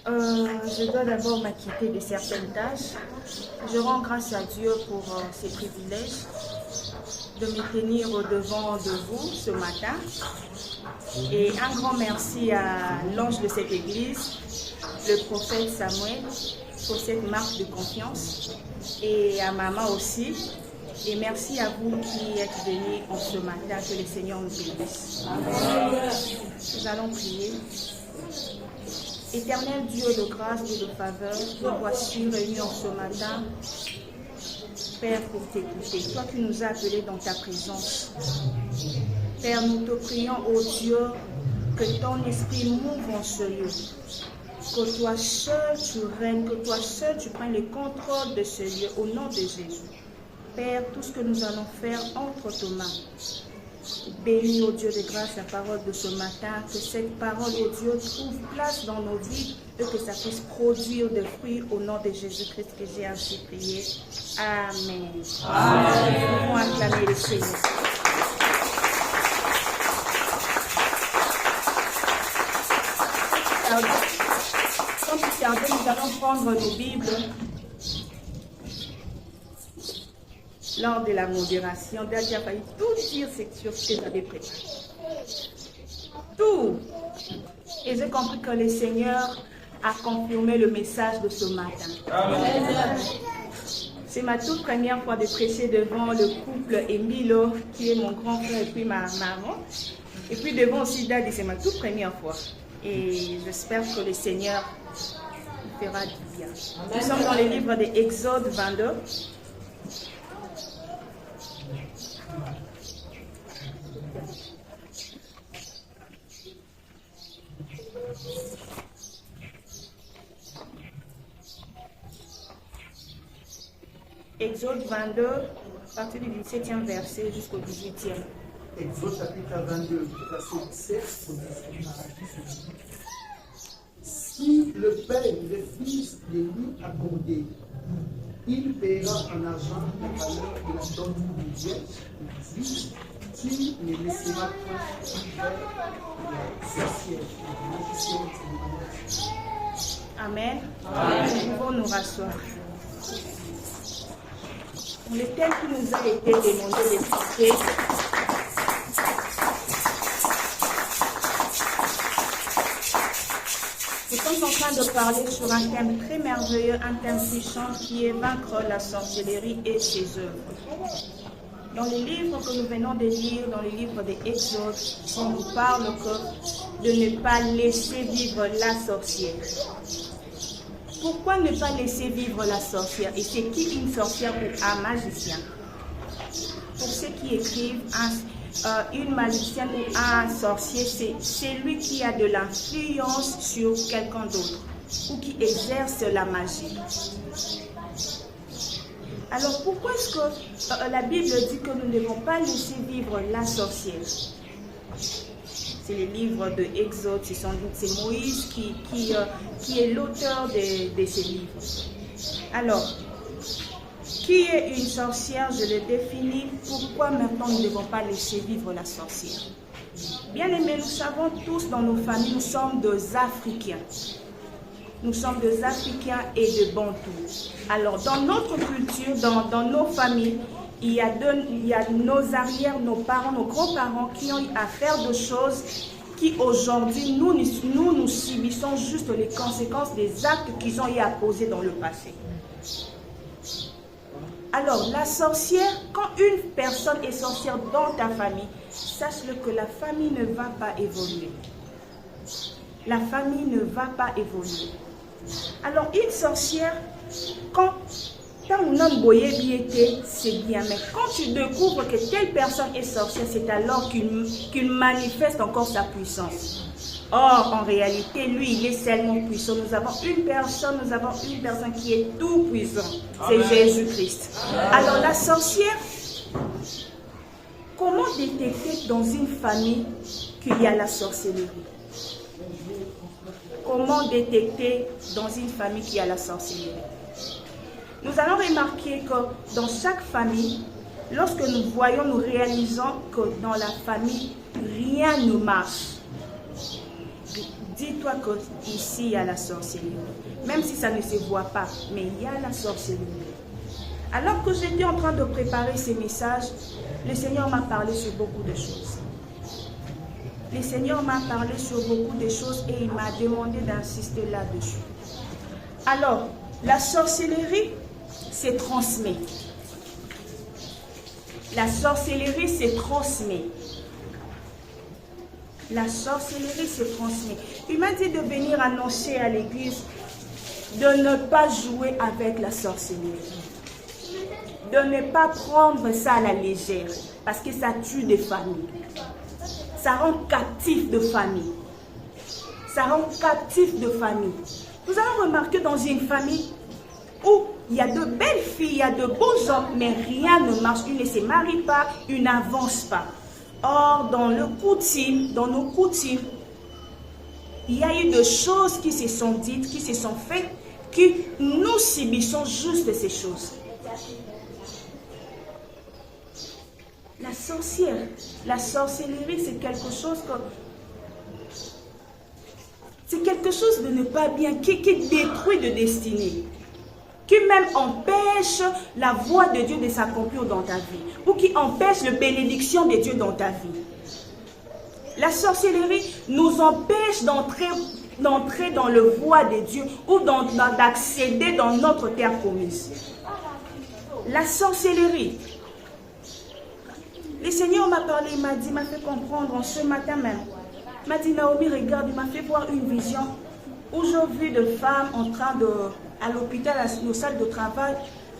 Je dois d'abord m'acquitter de certaines tâches. Je rends grâce à Dieu pour ses privilèges de me tenir au-devant de vous ce matin. Et un grand merci à l'ange de cette église, le prophète Samuel, pour cette marque de confiance. Et à maman aussi. Et merci à vous qui êtes venus en ce matin. Que le Seigneur nous bénisse. Nous allons prier. Éternel Dieu de grâce et de faveur, nous voici réunis en ce matin, Père, pour t'écouter. Toi qui nous as appelés dans ta présence. Père, nous te prions, ô Dieu, que ton esprit m'ouvre en ce lieu. Que toi seul tu règnes, que toi seul tu prennes le contrôle de ce lieu, au nom de Jésus. Père, tout ce que nous allons faire entre tes mains. Bénis, ô Dieu de grâce, la parole de ce matin, que cette parole, ô Dieu, trouve place dans nos vies et que ça puisse produire des fruits au nom de Jésus-Christ que j'ai ainsi prié. Amen. Amen. Nous pouvons acclamer le Seigneur. Sans plus tarder, nous allons prendre nos Bibles. Lors de la modération, Daddy a failli tout dire sur ce que j'avais préparé. Tout. Et j'ai compris que le Seigneur a confirmé le message de ce matin. Amen. C'est ma toute première fois de prêcher devant le couple Emilo, qui est mon grand frère et puis ma maman. Et puis devant aussi Daddy, c'est ma toute première fois. Et j'espère que le Seigneur fera du bien. Nous sommes dans le livre de Exode 22. Exode 22, à partir du 17e verset jusqu'au 18e. Exode chapitre 22, verset 7 au 18. Si le père le fils de lui accordé, il paiera en argent la valeur de la dot du vierge. Tu ne laisseras pas faire la sorcière, Amen. Amen. Nous pouvons nous rasseoir. Le thème qui nous a été demandé de traiter, nous sommes en train de parler sur un thème très merveilleux, un thème puissant qui est vaincre la sorcellerie et ses œuvres. Dans les livres que nous venons de lire, dans les livres d'Exode, on nous parle de ne pas laisser vivre la sorcière. Pourquoi ne pas laisser vivre la sorcière? Et c'est qui une sorcière ou un magicien? Pour ceux qui écrivent, une magicienne ou un sorcier, c'est lui qui a de l'influence sur quelqu'un d'autre ou qui exerce la magie. Alors pourquoi est-ce que la Bible dit que nous ne devons pas laisser vivre la sorcière? C'est le livre de Exode, c'est Moïse qui est l'auteur de ces livres. Alors, qui est une sorcière? Je le définis. Pourquoi maintenant nous ne devons pas laisser vivre la sorcière? Bien aimés, nous savons tous dans nos familles, nous sommes des Africains. Nous sommes des Africains et de Bantous. Alors, dans notre culture, dans nos familles, il y a nos arrières, nos parents, nos grands-parents qui ont eu à faire des choses qui aujourd'hui, nous subissons juste les conséquences des actes qu'ils ont eu à poser dans le passé. Alors, la sorcière, quand une personne est sorcière dans ta famille, sache-le que la famille ne va pas évoluer. La famille ne va pas évoluer. Alors, une sorcière, quand on a c'est bien, mais quand tu découvres que telle personne est sorcière, c'est alors qu'il manifeste encore sa puissance. Or, en réalité, lui, il est seulement puissant. Nous avons une personne qui est tout puissant. C'est Jésus-Christ. Alors, la sorcière, comment détecter dans une famille qu'il y a la sorcellerie? Comment détecter dans une famille qu'il y a la sorcellerie? Nous allons remarquer que dans chaque famille, lorsque nous réalisons que dans la famille, rien ne marche. Dites dis-toi qu'ici, il y a la sorcellerie. Même si ça ne se voit pas, mais il y a la sorcellerie. Alors que j'étais en train de préparer ces messages, le Seigneur m'a parlé sur beaucoup de choses. Le Seigneur m'a parlé sur beaucoup de choses et il m'a demandé d'insister là-dessus. Alors, la sorcellerie, c'est transmis. La sorcellerie, c'est transmis. La sorcellerie se transmet. Il m'a dit de venir annoncer à l'église de ne pas jouer avec la sorcellerie. De ne pas prendre ça à la légère. Parce que ça tue des familles. Ça rend captif de famille. Ça rend captif de famille. Vous allez remarquer dans une famille où il y a de belles filles, il y a de beaux hommes, mais rien ne marche. Une ne se marie pas, une n'avance pas. Or, dans nos coutumes, il y a eu des choses qui se sont dites, qui se sont faites, que nous subissons juste ces choses. La sorcellerie, c'est quelque chose de ne pas bien, qui détruit de destinée, qui même empêche la voix de Dieu de s'accomplir dans ta vie, ou qui empêche la bénédiction de Dieu dans ta vie. La sorcellerie nous empêche d'entrer dans le voie de Dieu ou d'accéder dans notre terre promise. La sorcellerie. Le Seigneur m'a parlé, il m'a fait comprendre en ce matin même. Il m'a dit, Naomi, regarde, il m'a fait voir une vision où j'ai vu des femmes en train à l'hôpital, à nos salles de travail,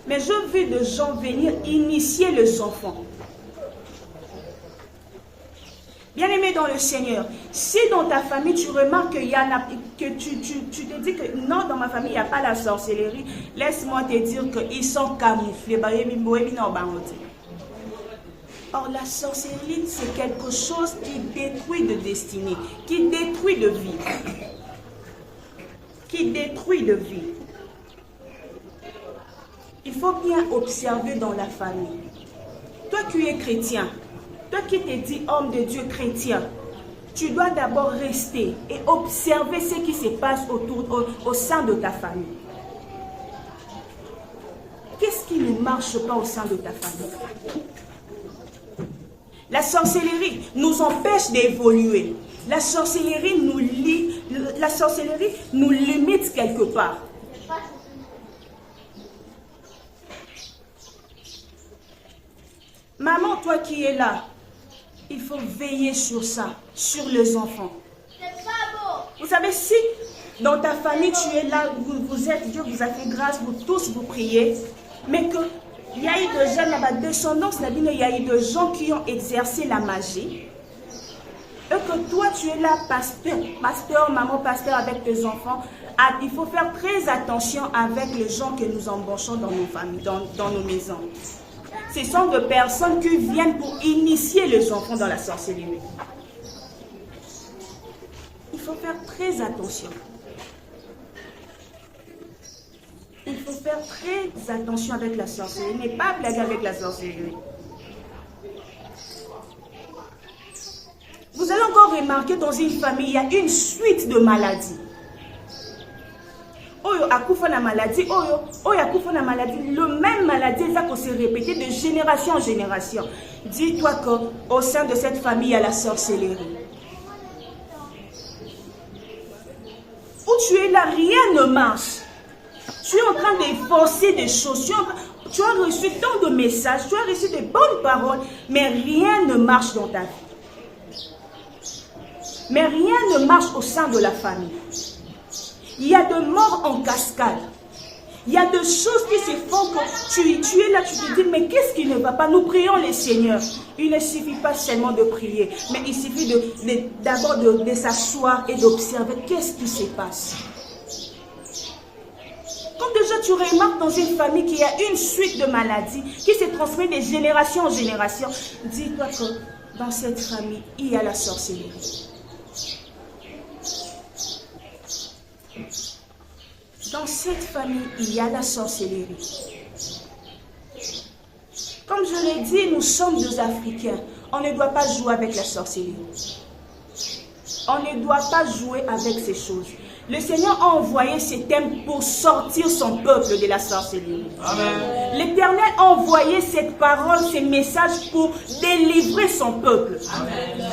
mais j'ai vu des gens venir initier les enfants. Bien-aimé dans le Seigneur, si dans ta famille tu remarques que tu te dis que non, dans ma famille il n'y a pas la sorcellerie, laisse-moi te dire qu'ils sont camouflés. Or, la sorcellerie, c'est quelque chose qui détruit de destinée, qui détruit de vie. Qui détruit de vie. Il faut bien observer dans la famille. Toi qui es chrétien, toi qui te dis homme de Dieu chrétien, tu dois d'abord rester et observer ce qui se passe au sein de ta famille. Qu'est-ce qui ne marche pas au sein de ta famille? La sorcellerie nous empêche d'évoluer. La sorcellerie nous limite quelque part. Maman, toi qui es là, il faut veiller sur ça, sur les enfants. Vous savez, si dans ta famille tu es là, vous êtes, Dieu vous a fait grâce, vous tous vous priez, mais qu'il y a eu des gens, dans la descendance, il y a eu des gens qui ont exercé la magie, et que toi tu es là, pasteur, maman, pasteur avec tes enfants, il faut faire très attention avec les gens que nous embauchons dans nos familles, dans nos maisons. Ce sont des personnes qui viennent pour initier les enfants dans la sorcellerie. Il faut faire très attention. Il faut faire très attention avec la sorcellerie. Ne pas blaguer avec la sorcellerie. Vous allez encore remarquer dans une famille, il y a une suite de maladies. Oyo akufa na maladie, oyo akufa na maladie, le même maladie va se répéter de génération en génération. Dis-toi qu'au sein de cette famille, il y a la sorcellerie. Où tu es là, rien ne marche. Tu es en train de forcer des choses. Tu as reçu tant de messages, tu as reçu de bonnes paroles, mais rien ne marche dans ta vie. Mais rien ne marche au sein de la famille. Il y a de morts en cascade. Il y a des choses qui se font que tu es là, tu te dis, mais qu'est-ce qui ne va pas? Nous prions le Seigneur. Il ne suffit pas seulement de prier, mais il suffit d'abord de s'asseoir et d'observer qu'est-ce qui se passe. Quand déjà tu remarques dans une famille qu'il y a une suite de maladies qui se transmet de génération en génération, dis-toi que dans cette famille, il y a la sorcellerie. Dans cette famille, il y a la sorcellerie. Comme je l'ai dit, nous sommes des Africains. On ne doit pas jouer avec la sorcellerie. On ne doit pas jouer avec ces choses. Le Seigneur a envoyé ces thèmes pour sortir son peuple de la sorcellerie. L'Éternel a envoyé cette parole, ces messages pour délivrer son peuple. Amen.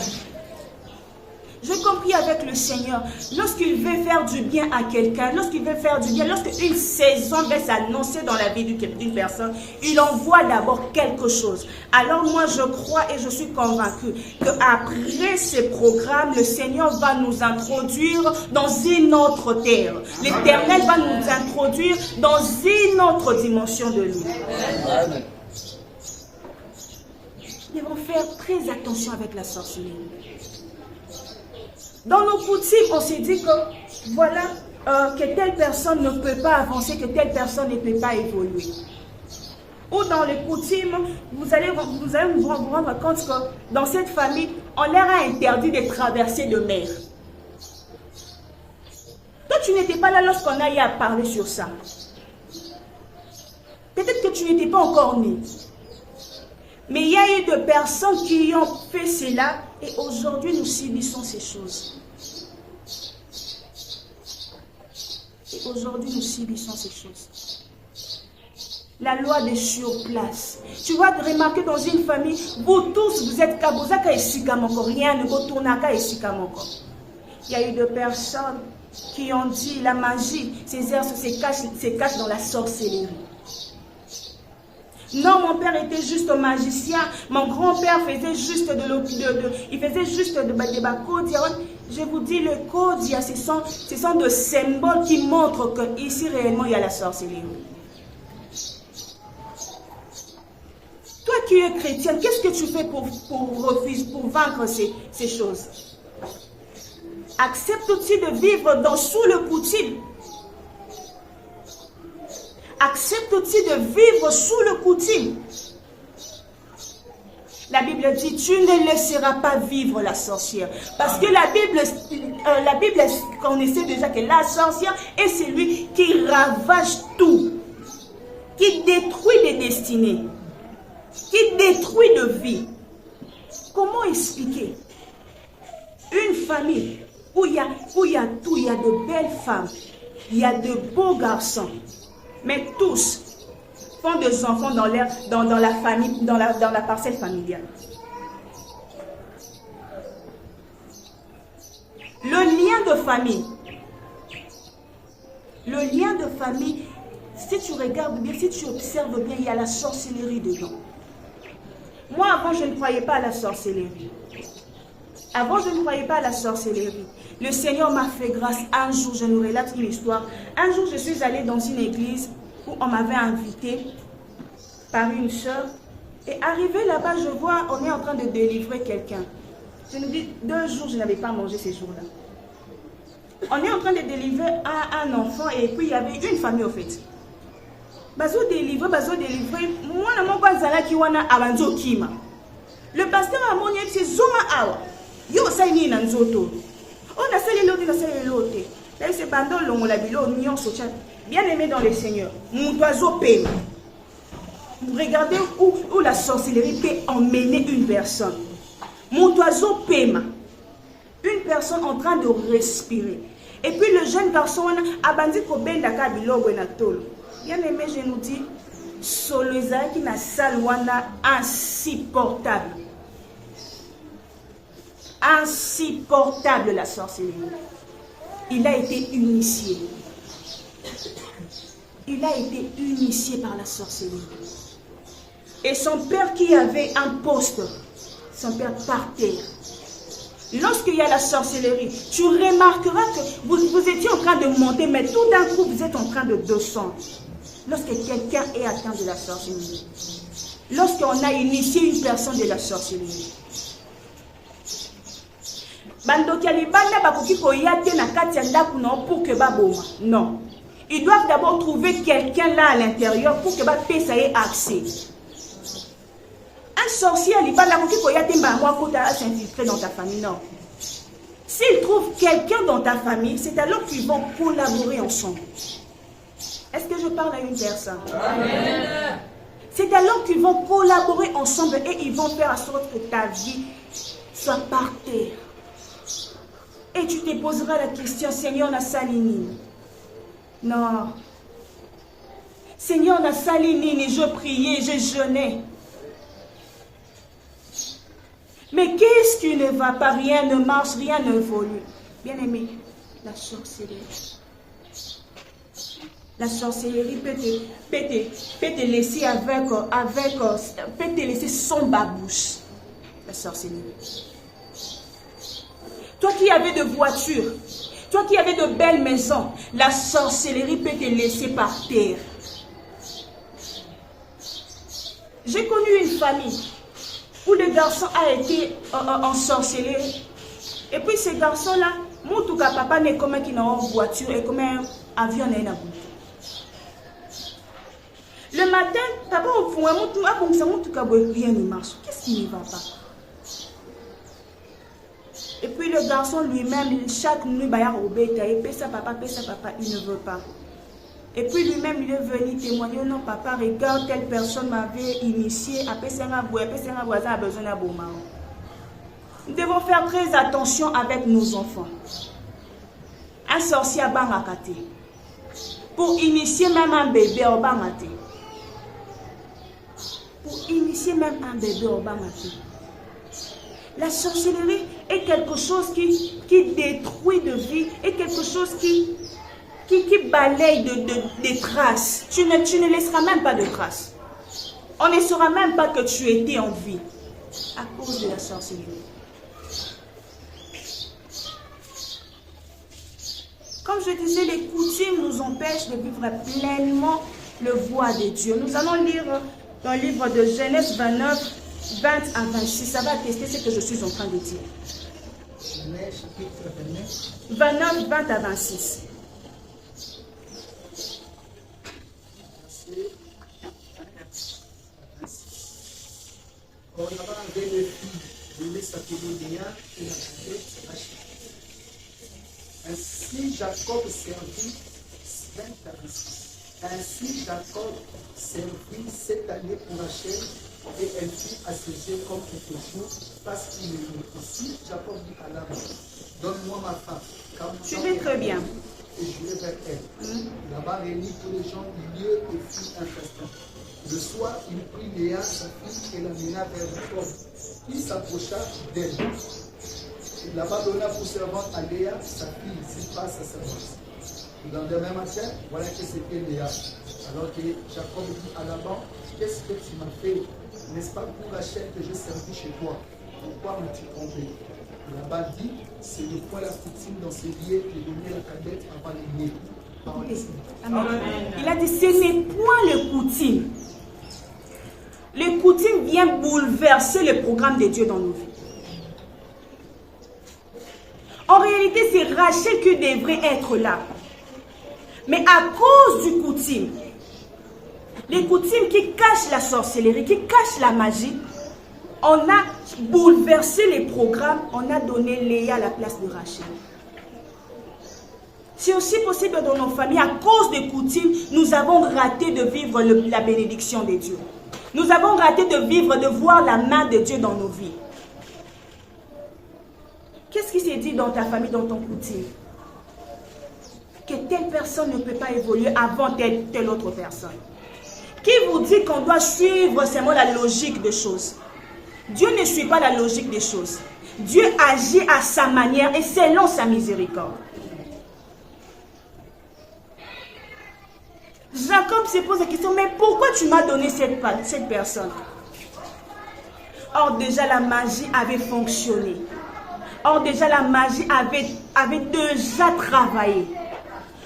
J'ai compris avec le Seigneur, lorsqu'il veut faire du bien à quelqu'un, lorsqu'il veut faire du bien, lorsqu'une saison va s'annoncer dans la vie d'une personne, il envoie d'abord quelque chose. Alors moi je crois et je suis convaincue qu'après ces programmes, le Seigneur va nous introduire dans une autre terre. L'Éternel va nous introduire dans une autre dimension de lui. Nous devons faire très attention avec la sorcellerie. Dans nos coutumes, on s'est dit que voilà, que telle personne ne peut pas avancer, que telle personne ne peut pas évoluer. Ou dans les coutumes, vous allez vous rendre compte que dans cette famille, on leur a interdit de traverser de mer. Toi, tu n'étais pas là lorsqu'on a eu à parler sur ça. Peut-être que tu n'étais pas encore né. Mais il y a eu de personnes qui ont fait cela et aujourd'hui nous subissons ces choses. Et aujourd'hui nous subissons ces choses. La loi des surplaces. Tu vas te remarquer dans une famille, vous tous vous êtes kabozaka et sikamoko, rien ne vous tournaka et sikamoko. Il y a eu de personnes qui ont dit la magie, ces herbes se cachent dans la sorcellerie. Non, mon père était juste magicien. Mon grand-père faisait juste des kodia. Je vous dis, le kodia, ce sont des symboles qui montrent qu'ici réellement il y a la sorcellerie. Toi qui es chrétien, qu'est-ce que tu fais pour vaincre ces choses? Acceptes-tu de vivre sous le coutume? Acceptes-tu de vivre sous le coutume? La Bible dit, tu ne laisseras pas vivre la sorcière. Parce que la Bible connaissait déjà que la sorcière est celui qui ravage tout, qui détruit des destinées, qui détruit de vie. Comment expliquer une famille où il y a tout, il y a de belles femmes, il y a de beaux garçons, mais tous font des enfants dans la famille, dans la parcelle familiale. Le lien de famille, si tu regardes bien, si tu observes bien, il y a la sorcellerie dedans. Moi, avant, je ne croyais pas à la sorcellerie. Le Seigneur m'a fait grâce. Un jour, je nous relate une histoire. Un jour, je suis allée dans une église où on m'avait invité par une sœur. Et arrivé là-bas, je vois, on est en train de délivrer quelqu'un. Je me dis, 2 jours, je n'avais pas mangé ces jours-là. On est en train de délivrer un enfant et puis il y avait une famille au fait. Bazo délivrer, moi, le pasteur a mon c'est Zoma Awa. Yo, ça y est, Nanzoto. On a salé l'autre, là, c'est bandol, l'on l'a vu, bien aimé dans le Seigneur. Mon oiseau paiement. Regardez où la sorcellerie peut emmener une personne. Mon oiseau paiement. Une personne en train de respirer. Et puis le jeune garçon a bandit ko benda ka bilogo na tolo. Bien aimé, je nous dis, Soleza qui na salwana insupportable. Insupportable la sorcellerie. Il a été initié. Il a été initié par la sorcellerie. Et son père qui avait un poste, son père par terre. Lorsqu'il y a la sorcellerie, tu remarqueras que vous étiez en train de monter, mais tout d'un coup, vous êtes en train de descendre. Lorsque quelqu'un est atteint de la sorcellerie. Lorsqu'on a initié une personne de la sorcellerie. Non. Ils doivent d'abord trouver quelqu'un là à l'intérieur pour que ça ait accès. Un sorcier, il va s'infiltrer dans ta famille. Non. S'ils trouvent quelqu'un dans ta famille, c'est alors qu'ils vont collaborer ensemble. Est-ce que je parle à une personne? Amen. C'est alors qu'ils vont collaborer ensemble et ils vont faire en sorte que ta vie soit par terre. Et tu te poseras la question, Seigneur, na salinini. Non. Seigneur, na salinini, je priais, je jeûnais. Mais qu'est-ce qui ne va pas? Rien ne marche, rien ne évolue. Bien-aimé, la sorcellerie. La sorcellerie peut te laisser peut te laisser sans babouche. La sorcellerie. Toi qui avais de voitures, toi qui avais de belles maisons, la sorcellerie peut te laisser par terre. J'ai connu une famille où le garçon a été ensorcelé. Et puis ce garçon-là, mon tout cas, papa n'est comme un qui n'a une voiture et comme un avion n'a une voiture. Le matin, papa au fond, mon tout cas, rien ne marche. Qu'est-ce qui ne va pas? Et puis le garçon lui-même, chaque nuit, il paie ça papa, il ne veut pas. Et puis lui-même, il est venu témoigner, non papa, regarde, telle personne m'avait initié, a besoin d'un beau mari. Nous devons faire très attention avec nos enfants. Un sorcier à Bangakate. Pour initier même un bébé au Bangate. Pour initier même un bébé au Bangate. La sorcellerie est quelque chose qui détruit de vie, est quelque chose qui balaye des traces. Tu ne laisseras même pas de traces. On ne saura même pas que tu étais en vie à cause de la sorcellerie. Comme je disais, les coutumes nous empêchent de vivre pleinement le voie de Dieu. Nous allons lire dans le livre de Genèse 29, 20 à 26. Ça va attester ce que je suis en train de dire. Genèse chapitre 29, 20 à 26. On avait le fils de s'appeler Léa et la tête Rachel. Ainsi Jacob servit 20 à 26. Ainsi Jacob servit 7 années pour Rachel et elle fut associée comme quelque chose parce qu'il est né. Ici Jacob dit à Laban, donne-moi ma femme. Suivez très bien. Et je vais vers elle. Là-bas réunit tous les gens du lieu et fit un festin. Le soir, il prit Léa, sa fille, et l'amena vers Jacob. Il s'approcha d'elle. Là-bas donna pour servante à Léa, sa fille, s'il passe sa servante. Le lendemain matin, voilà que c'était Léa. Alors que Jacob dit à Laban, qu'est-ce que tu m'as fait? N'est-ce pas pour Rachel que j'ai servi chez toi? Pourquoi m'as-tu trompé? Laban dit, c'est le point la coutume dans ces lieux de donner la cadette avant les lieux. Amen. Il a dit, ce n'est point le coutume. Le coutume vient bouleverser le programme de Dieu dans nos vies. En réalité, c'est Rachel qui devrait être là. Mais à cause du coutume, les coutumes qui cachent la sorcellerie, qui cachent la magie, on a bouleversé les programmes, on a donné Léa à la place de Rachel. C'est aussi possible dans nos familles, à cause des coutumes, nous avons raté de vivre la bénédiction de Dieu. Nous avons raté de vivre, de voir la main de Dieu dans nos vies. Qu'est-ce qui s'est dit dans ta famille, dans ton coutume? Que telle personne ne peut pas évoluer avant telle autre personne. Qui vous dit qu'on doit suivre seulement la logique des choses? Dieu ne suit pas la logique des choses. Dieu agit à sa manière et selon sa miséricorde. Jacob se pose la question, mais pourquoi tu m'as donné cette personne? Or déjà la magie avait fonctionné. Or déjà la magie avait déjà travaillé.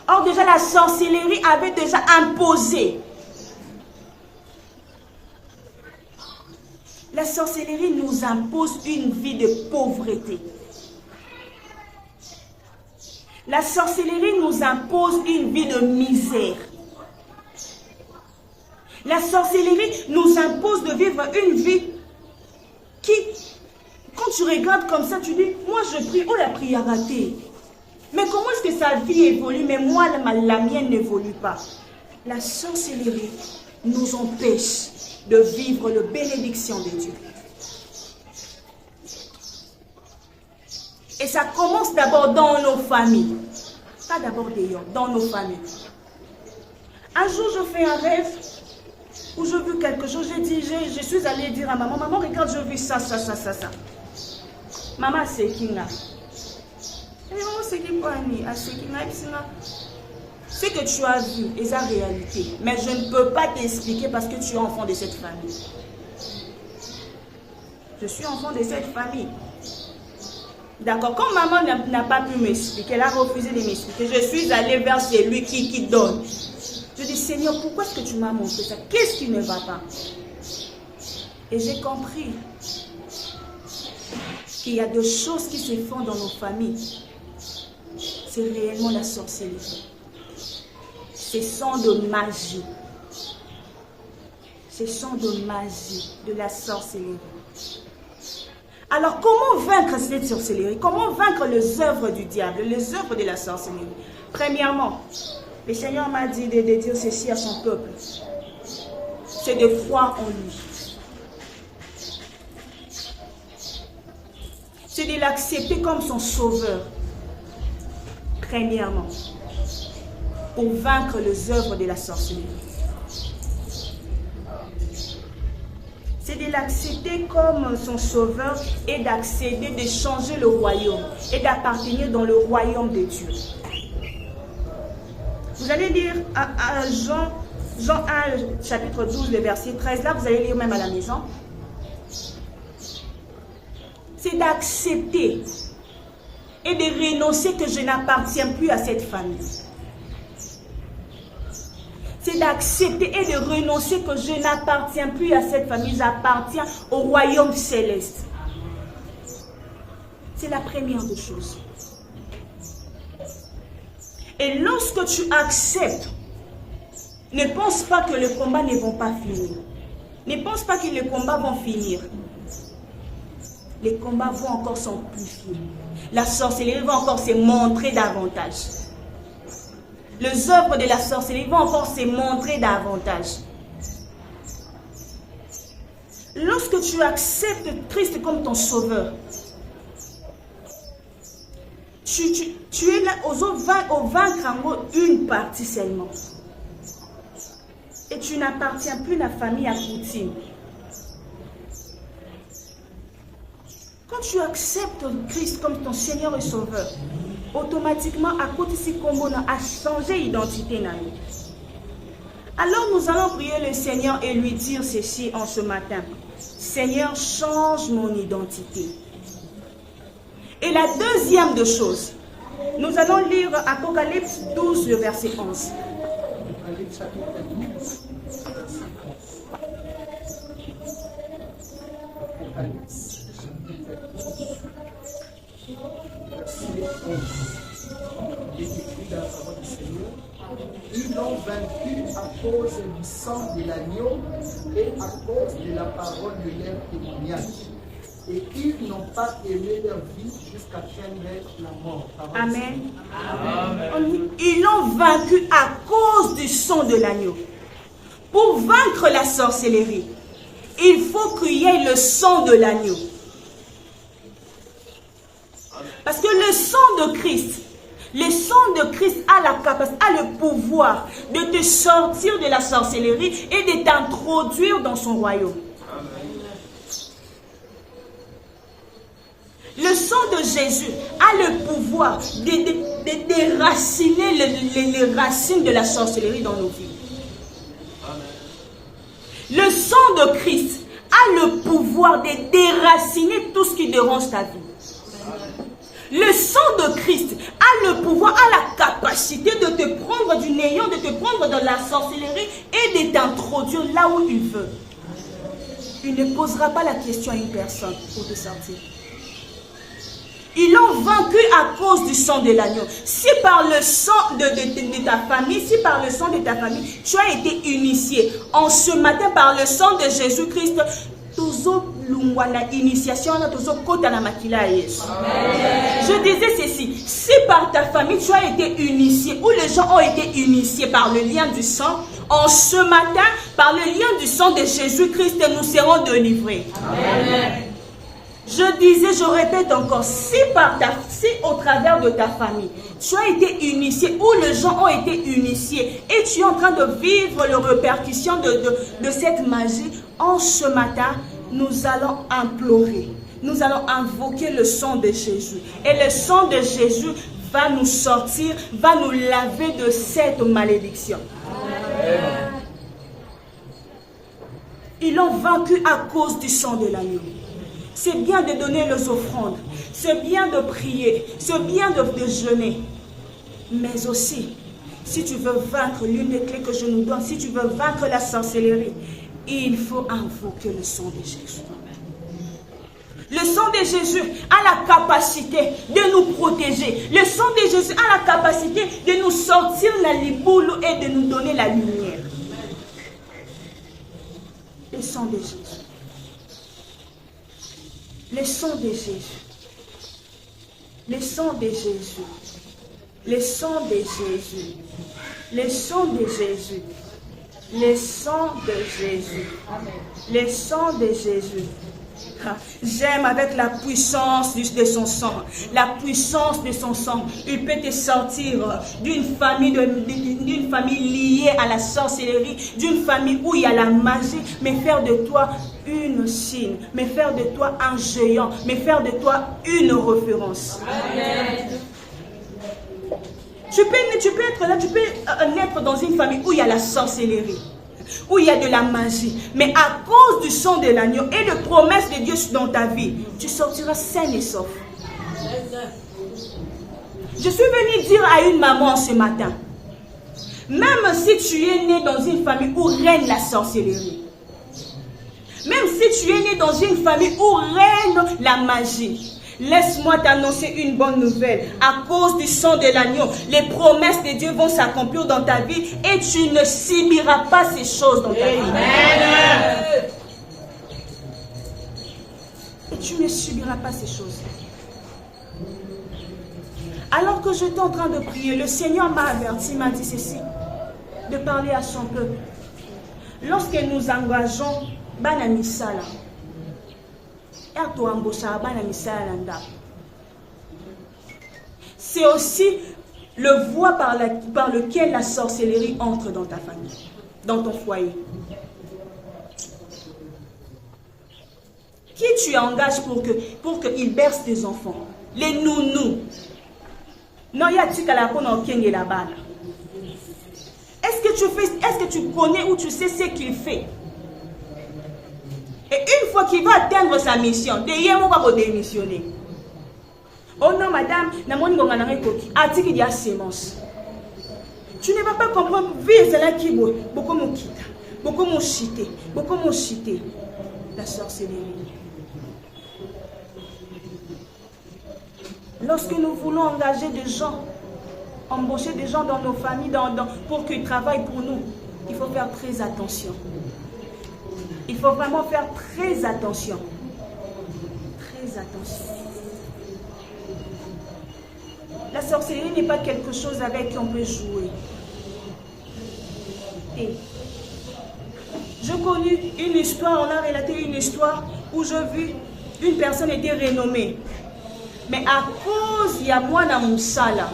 Or déjà la sorcellerie avait déjà imposé. La sorcellerie nous impose une vie de pauvreté. La sorcellerie nous impose une vie de misère. La sorcellerie nous impose de vivre une vie qui, quand tu regardes comme ça, tu dis, moi je prie, oh la prière ratée. Mais comment est-ce que sa vie évolue, mais moi la mienne n'évolue pas? La sorcellerie nous empêche de vivre la bénédiction de Dieu. Et ça commence d'abord dans nos familles. Pas d'abord d'ailleurs, dans nos familles. Un jour, je fais un rêve où je vis quelque chose. Je suis allée dire à maman, maman, regarde, je vis ça. Maman, c'est qui là? C'est qui pour Annie? Ce que tu as vu est la réalité. Mais je ne peux pas t'expliquer parce que tu es enfant de cette famille. Je suis enfant de cette famille. D'accord, quand maman n'a pas pu m'expliquer, elle a refusé de m'expliquer, je suis allée vers celui qui donne. Je dis, Seigneur, pourquoi est-ce que tu m'as montré ça? Qu'est-ce qui ne va pas? Et j'ai compris qu'il y a des choses qui se font dans nos familles. C'est réellement la sorcellerie. Ce sont de magie. Ce sont de magie, de la sorcellerie. Alors, comment vaincre cette sorcellerie? Comment vaincre les œuvres du diable, les œuvres de la sorcellerie? Premièrement, le Seigneur m'a dit de dire ceci à son peuple. C'est de croire en lui. C'est de l'accepter comme son sauveur. Premièrement, pour vaincre les œuvres de la sorcellerie. C'est de l'accepter comme son sauveur et d'accéder, de changer le royaume et d'appartenir dans le royaume de Dieu. Vous allez lire à Jean 1, chapitre 12, le verset 13. Là, vous allez lire même à la maison. C'est d'accepter et de renoncer que je n'appartiens plus à cette famille. C'est d'accepter et de renoncer que je n'appartiens plus à cette famille, j'appartiens au royaume céleste. C'est la première des choses. Et lorsque tu acceptes, ne pense pas que les combats ne vont pas finir. Ne pense pas que les combats vont finir. Les combats vont encore s'amplifier. La sorcellerie va encore se montrer davantage. Les œuvres de la sorcellerie vont encore se montrer davantage. Lorsque tu acceptes Christ comme ton sauveur, tu es là au vaincre en mode une partie seulement. Et tu n'appartiens plus à la famille à coutume. Quand tu acceptes Christ comme ton Seigneur et Sauveur, automatiquement, à côté de ce combo, a changé l'identité. Alors nous allons prier le Seigneur et lui dire ceci en ce matin. Seigneur, change mon identité. Et la deuxième des choses, nous allons lire Apocalypse 12, le verset 11. Apocalypse chapitre 12, verset 11. Apocalypse chapitre 12, verset 11. Il est écrit dans la parole du Seigneur. Ils l'ont vaincu à cause du sang de l'agneau et à cause de la parole de leur témoignage. Et ils n'ont pas aimé leur vie jusqu'à atteindre la mort. Amen. Amen. Ils l'ont vaincu à cause du sang de l'agneau. Pour vaincre la sorcellerie, il faut qu'il y ait le sang de l'agneau. Parce que le sang de Christ a la capacité, a le pouvoir de te sortir de la sorcellerie et de t'introduire dans son royaume. Le sang de Jésus a le pouvoir de déraciner les racines de la sorcellerie dans nos vies. Le sang de Christ a le pouvoir de déraciner tout ce qui dérange ta vie. Le sang de Christ a le pouvoir, a la capacité de te prendre du néant, de te prendre dans la sorcellerie et de t'introduire là où il veut. Il ne posera pas la question à une personne pour te sortir. Ils l'ont vaincu à cause du sang de l'agneau. Si par le sang de ta famille, si par le sang de ta famille, tu as été initié en ce matin par le sang de Jésus-Christ, initiation, je disais ceci, si par ta famille tu as été initié ou les gens ont été initiés par le lien du sang, en ce matin, par le lien du sang de Jésus-Christ, nous serons délivrés. Amen. Je disais, je répète encore, si au travers de ta famille, tu as été initié ou les gens ont été initiés et tu es en train de vivre les répercussions de cette magie, en ce matin, nous allons implorer, nous allons invoquer le sang de Jésus. Et le sang de Jésus va nous sortir, va nous laver de cette malédiction. Amen. Ils l'ont vaincu à cause du sang de l'agneau. C'est bien de donner les offrandes, c'est bien de prier, c'est bien de jeûner. Mais aussi, si tu veux vaincre, l'une des clés que je nous donne, si tu veux vaincre la sorcellerie, il faut invoquer le sang de Jésus. Le sang de Jésus a la capacité de nous protéger. Le sang de Jésus a la capacité de nous sortir la liboule et de nous donner la lumière. Le sang de Jésus. Le sang de Jésus. Le sang de Jésus. Le sang de Jésus. Le sang de Jésus. Le sang de Jésus. Le sang de Jésus. J'aime avec la puissance de son sang. La puissance de son sang. Il peut te sortir d'une famille liée à la sorcellerie, d'une famille où il y a la magie, mais faire de toi une signe, mais faire de toi un géant, mais faire de toi une référence. Amen. Tu peux être là, tu peux naître dans une famille où il y a la sorcellerie, où il y a de la magie, mais à cause du sang de l'agneau et de promesses de Dieu dans ta vie, tu sortiras sain et sauf. Je suis venue dire à une maman ce matin, même si tu es né dans une famille où règne la sorcellerie, même si tu es né dans une famille où règne la magie, laisse-moi t'annoncer une bonne nouvelle. À cause du sang de l'agneau, les promesses de Dieu vont s'accomplir dans ta vie et tu ne subiras pas ces choses dans ta vie. Amen. Et tu ne subiras pas ces choses. Alors que j'étais en train de prier, le Seigneur m'a averti, m'a dit ceci, de parler à son peuple. Lorsque nous engageons Bana Misala, c'est aussi le voie par lequel la sorcellerie entre dans ta famille, dans ton foyer. Qui tu engages pour qu'il berce tes enfants? Les nounous. Non, il y a des la là-bas. Est-ce que tu connais ou tu sais ce qu'il fait? Et une fois qu'il va atteindre sa mission, on va démissionner. Oh non, madame, il y a sémence. Tu ne vas pas comprendre. Beaucoup m'ont quitté, beaucoup m'ont chité, la sorcellerie. Lorsque nous voulons engager des gens, embaucher des gens dans nos familles, pour qu'ils travaillent pour nous, il faut faire très attention. Il faut vraiment faire très attention. Très attention. La sorcellerie n'est pas quelque chose avec qui on peut jouer. Et je connais une histoire, on a relaté une histoire où je vis une personne était renommée. Mais à cause, il y a moi dans mon sala.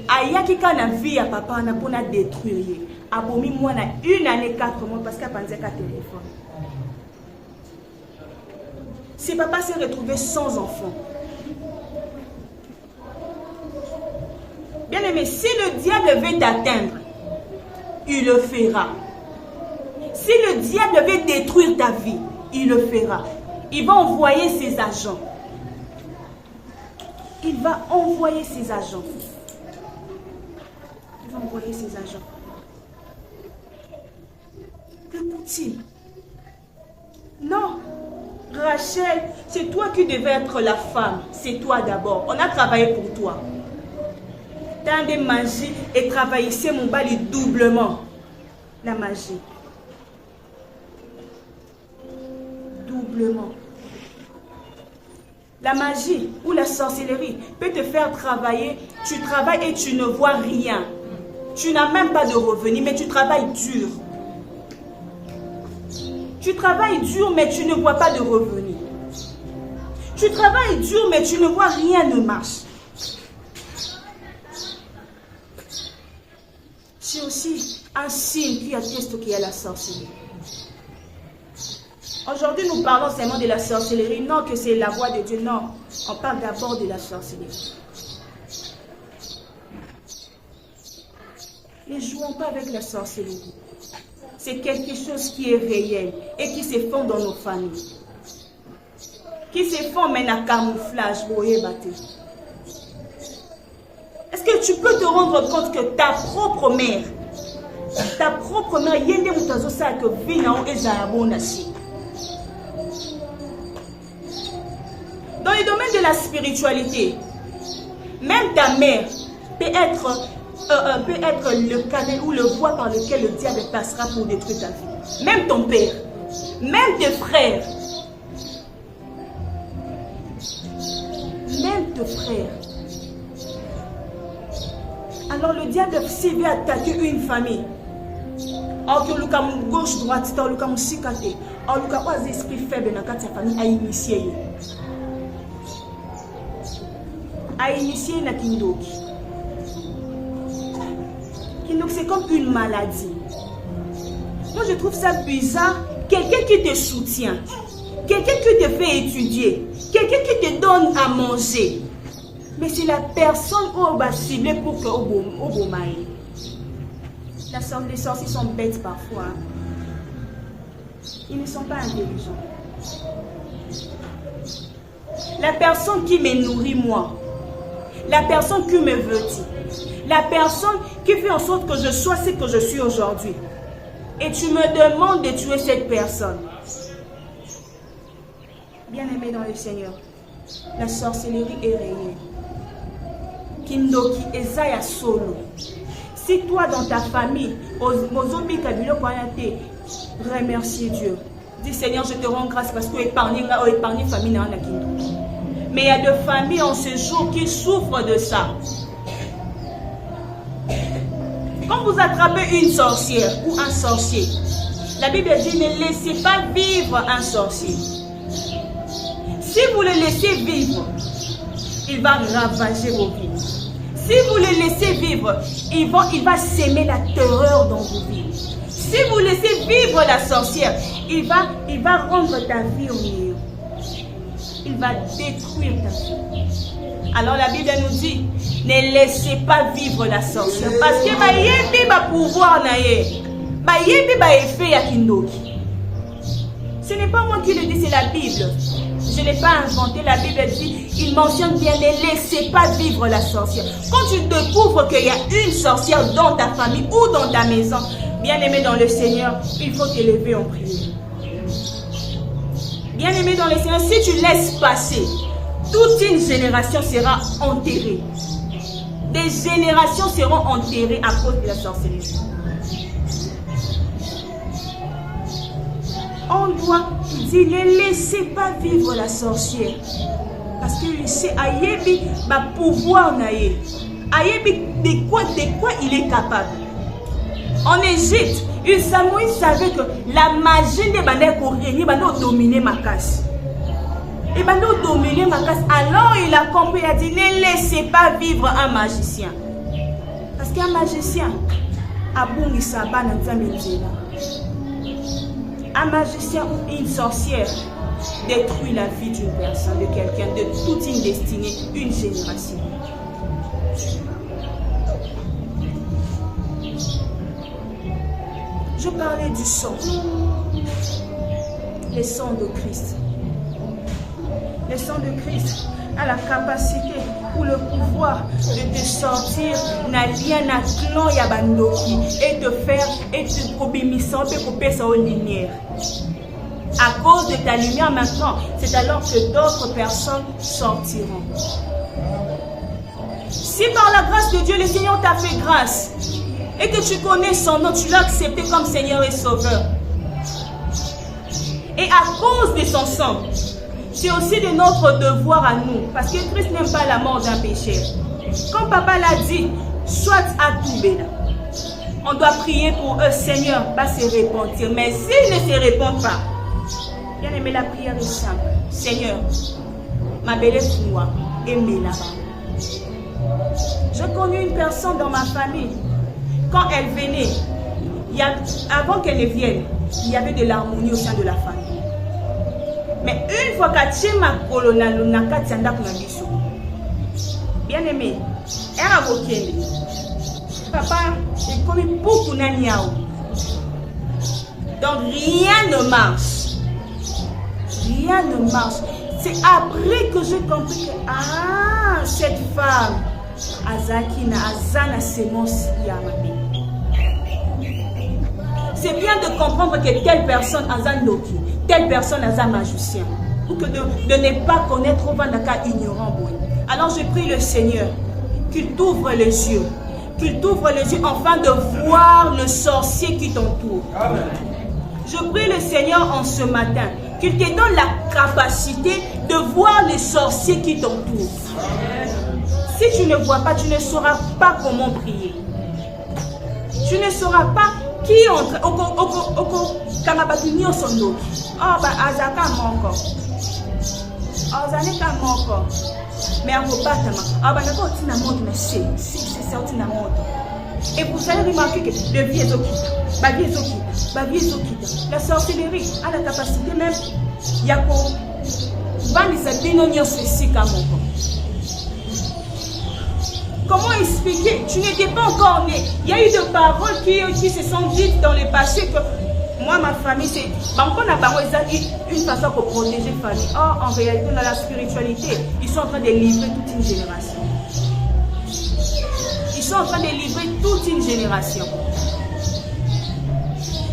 Ayaki kana vie à papa na pour détruire. Abomi moi na 1 année 4 mois parce qu'il a pensé qu'à téléphone. Si papa s'est retrouvé sans enfant. Bien aimé, si le diable veut t'atteindre, il le fera. Si le diable veut détruire ta vie, il le fera. Il va envoyer ses agents. Il va envoyer ses agents. Il va envoyer ses agents. Que peut-il? Non. Rachel, c'est toi qui devais être la femme. C'est toi d'abord. On a travaillé pour toi. Tant de magie et travailler, c'est mon bali doublement. La magie. Doublement. La magie ou la sorcellerie peut te faire travailler. Tu travailles et tu ne vois rien. Tu n'as même pas de revenus, mais tu travailles dur. Tu travailles dur, mais tu ne vois pas de revenus. Tu travailles dur, mais tu ne vois rien ne marche. C'est aussi un signe qui atteste qu'il y a la sorcellerie. Aujourd'hui, nous parlons seulement de la sorcellerie. Non, que c'est la voix de Dieu. Non, on parle d'abord de la sorcellerie. Ne jouons pas avec la sorcellerie. C'est quelque chose qui est réel et qui se fond dans nos familles. Qui se font maintenant camouflage. Est-ce que tu peux te rendre compte que ta propre mère, yende mutazo sa que vina et zaabonasi. Dans le domaine de la spiritualité, même ta mère peut être le canal ou le voie par lequel le diable passera pour détruire ta vie. Même ton père, même tes frères, même tes frères. Alors le diable, s'il veut attaquer une famille, or que le gauche droite, le cas sikate, or le cas des esprits faibles dans la famille a initié. A initié na kindoki. Kindoki c'est comme une maladie. Moi je trouve ça bizarre. Quelqu'un qui te soutient, quelqu'un qui te fait étudier, quelqu'un qui te donne à manger. Mais c'est la personne qui va cibler pour que au maï. Les sorciers sont bêtes parfois. Ils ne sont pas intelligents. La personne qui me nourrit moi, la personne qui me veut, la personne qui fait en sorte que je sois ce que je suis aujourd'hui. Et tu me demandes de tuer cette personne. Bien-aimé dans le Seigneur, la sorcellerie est réelle. Kindoki ezaya solo. Si toi dans ta famille, remercie Dieu. Dis Seigneur, je te rends grâce parce que épargner famille dans la Kindoki. Mais il y a des familles en ce jour qui souffrent de ça. Quand vous attrapez une sorcière ou un sorcier, la Bible dit ne laissez pas vivre un sorcier. Si vous le laissez vivre, il va ravager vos vies. Si vous le laissez vivre, il va s'aimer la terreur dans vos vies. Si vous laissez vivre la sorcière, il va rendre ta vie au milieu. Il va détruire ta vie. Alors la Bible nous dit, ne laissez pas vivre la sorcière. Parce que il va pouvoir naïe. Il va effet à Kindoki. Ce n'est pas moi qui le dis, c'est la Bible. Je ne l'ai pas inventé, la Bible dit, il mentionne bien, ne laissez pas vivre la sorcière. Quand tu découvres qu'il y a une sorcière dans ta famille ou dans ta maison, bien-aimé dans le Seigneur, il faut t'élever en prière. Bien-aimé dans le Seigneur, si tu laisses passer, toute une génération sera enterrée. Des générations seront enterrées à cause de la sorcellerie. On doit dire, ne laissez pas vivre la sorcière. Parce que c'est Ayebi va pouvoir naïe. Ayebi de quoi il est capable. En Égypte, Samuel savait que la magie de Bandé pour régner, va dominer ma casse. Et va dominer ma casse. Alors il a compris, il a dit, ne laissez pas vivre un magicien. Parce qu'un magicien a bon il s'abat dans sa maison. Un magicien ou une sorcière détruit la vie d'une personne, de quelqu'un, de toute une destinée, une génération. Je parlais du sang. Le sang de Christ. Le sang de Christ a la capacité ou le pouvoir de te sortir n'a rien à clan yabandoki et te faire et te probimissant et couper sa lumière. À cause de ta lumière maintenant, c'est alors que d'autres personnes sortiront. Si par la grâce de Dieu, le Seigneur t'a fait grâce et que tu connais son nom, tu l'as accepté comme Seigneur et Sauveur. Et à cause de son sang, c'est aussi de notre devoir à nous, parce que Christ n'aime pas la mort d'un pécheur. Comme papa l'a dit, soit à tout bénin. On doit prier pour eux, Seigneur, va se repentir. Mais s'ils ne se répondent pas, bien aimé, la prière est simple. Seigneur, ma belle foi, aimer là-bas. J'ai connu une personne dans ma famille. Quand elle venait, avant qu'elle ne vienne, il y avait de l'harmonie au sein de la famille. Mais une fois qu'elle m'a colonel, bien aimé, elle a voké. Papa, j'ai commis beaucoup de niao. Donc rien ne marche. Rien ne marche. C'est après que j'ai compris que cette femme, Azakina, Azana Semons Yamabe. C'est bien de comprendre que telle personne Azan Loki, telle personne Azan magicien. Ou que de ne pas connaître au Vandaka ignorant. Alors je prie le Seigneur qu'il t'ouvre les yeux. Qu'il t'ouvre les yeux afin de voir le sorcier qui t'entoure. Je prie le Seigneur en ce matin qu'il te donne la capacité de voir les sorciers qui t'entourent. Si tu ne vois pas, tu ne sauras pas comment prier. Tu ne sauras pas qui entre au Kamabatunio Sondo. Oh, bah, Azaka manque. Azaneka manque. Mais à vos bâtiments, ah, bah, d'accord, tu n'as pas de c'est sorti dans le monde. Et vous allez remarquer que le vie est occupé. La sorcellerie a la capacité même. Il y a quoi? Comment expliquer? Tu n'étais pas encore né. Il y a eu des paroles qui se sont dites dans le passé que moi, ma famille, c'est. On a une façon pour protéger la famille. Or, en réalité, dans la spiritualité, ils sont en train de livrer toute une génération. Ils sont en train de livrer toute une génération.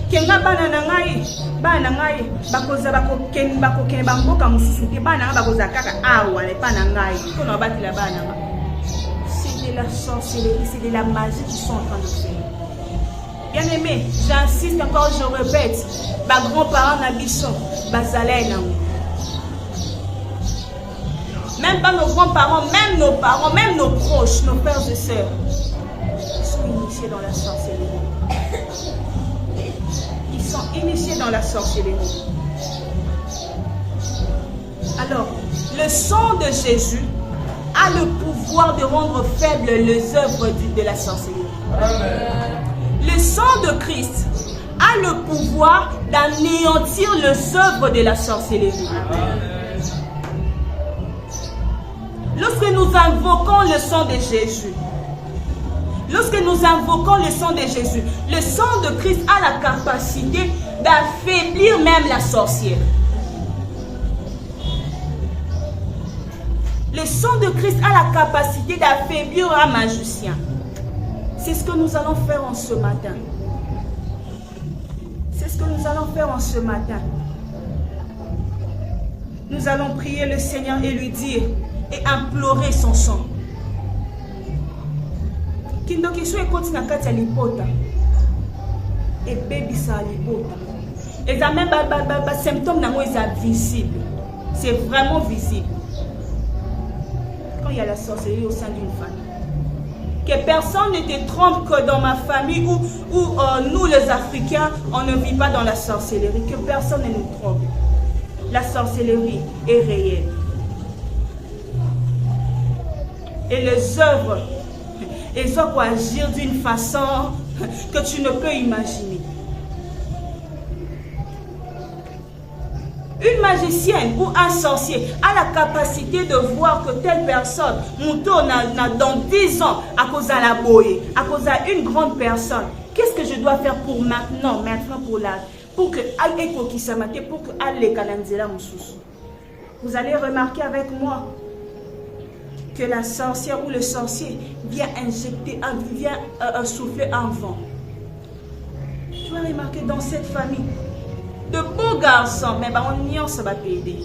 Kenga bananangai bakoza bakokene bamboka mususu te bana bakoza kaka awa le panangai kono batila bana. C'est de la sorcellerie, c'est de la magie qu'ils sont en train de faire. Bien aimé, j'insiste encore, je répète, ma grands-parents n'habissent bazalé na. Même pas nos grands-parents, même nos parents, même nos proches, nos frères et sœurs, ils sont initiés dans la sorcellerie. Ils sont initiés dans la sorcellerie. Alors, le sang de Jésus a le pouvoir de rendre faibles les œuvres de la sorcellerie. Amen. Le sang de Christ a le pouvoir d'anéantir les œuvres de la sorcellerie. Amen. Lorsque nous invoquons le sang de Jésus, le sang de Christ a la capacité d'affaiblir même la sorcière. Le sang de Christ a la capacité d'affaiblir un magicien. C'est ce que nous allons faire en ce matin. C'est ce que nous allons faire en ce matin. Nous allons prier le Seigneur et lui dire et implorer son sang. Kindoki so ekoti na kati ya libota. Et baby sa libota. Et ça même symptômes nango est visible. C'est vraiment visible. Quand il y a la sorcellerie au sein d'une famille. Que personne ne te trompe que dans ma famille où nous les Africains, on ne vit pas dans la sorcellerie. Que personne ne nous trompe. La sorcellerie est réelle. Et les œuvres, elles vont agir d'une façon que tu ne peux imaginer. Une magicienne ou un sorcier a la capacité de voir que telle personne, dans 10 ans, à cause de la boye, à cause d'une grande personne, qu'est-ce que je dois faire pour maintenant pour que vous allez remarquer avec moi que la sorcière ou le sorcier vient injecter, vient souffler un vent. Tu vas remarquer dans cette famille, de beaux garçons, mais ça va t'aider.